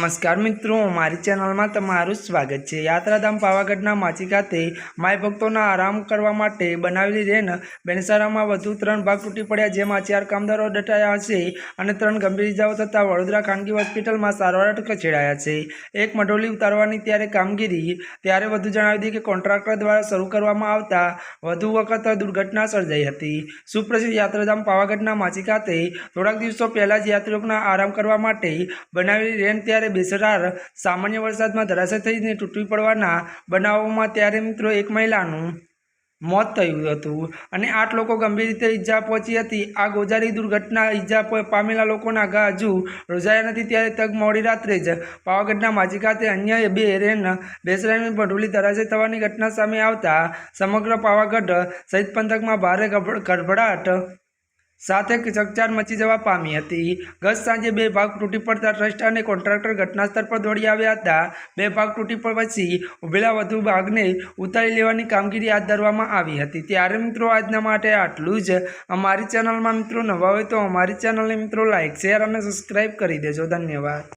नमस्कार मित्रों, हमारी चैनल में तमाરું स्वागत है। यात्राधाम पावागढ़ना माची खाते माय भक्तों आराम करवा माटे बनावेली रेन बेनसारामां વધુ 3 ભાગ તૂટી પડ્યા, જેમાં 4 કામદારો દટાયા છે અને 3 ગંભીર ઇજાઓ થતાં વડોદરા ખાનગી હોસ્પિટલમાં સારવાર ખસેડાયા છે। એક મઢોલી ઉતારવાની ત્યારે વધુ જણાવી દી કે કોન્ટ્રાક્ટર દ્વારા શરૂ કરવામાં આવતા વધુ વખત દુર્ઘટના સર્જાઈ હતી। સુપ્રસિદ્ધ યાત્રાધામ પાવાગઢના માची ખાતે થોડાક દિવસો પહેલા જ યાત્રીઓના આરામ કરવા માટે બનાવેલી રેન ત્યારે બેસરાર સામાન્ય વરસાદમાં ધરાશય થઈને તૂટી પડવાના બનાવોમાં ત્યારે મિત્રો એક મહિલાનું મોત થયું હતું અને 8 લોકો ગંભીર રીતે ઈજા પહોંચી હતી। આ ગોજારી દુર્ઘટના ઈજા પામેલા લોકોના ઘા હજુ રોજાયા નથી, ત્યારે તક મોડી રાત્રે જ પાવાગઢના માજી ખાતે અન્ય 2 રેન બેસરાની મઢોલી ધરાશય થવાની ઘટના સામે આવતા સમગ્ર પાવાગઢ સહિત પંથકમાં ભારે ગડબડાટ સાથે ચકચાર મચી જવા પામી હતી। ગત સાંજે 2 ભાગ તૂટી પડતા ટ્રસ્ટ અને કોન્ટ્રાક્ટર ઘટનાસ્થળ પર દોડી આવ્યા હતા। 2 ભાગ તૂટી પડવા પછી ઉભેલા વધુ ભાગને ઉતારી લેવાની કામગીરી હાથ ધરવામાં આવી હતી। ત્યારે મિત્રો આજના માટે આટલું જ। અમારી ચેનલમાં મિત્રો નવા હોય તો અમારી ચેનલને મિત્રો લાઇક, શેર અને સબસ્ક્રાઈબ કરી દેજો। ધન્યવાદ।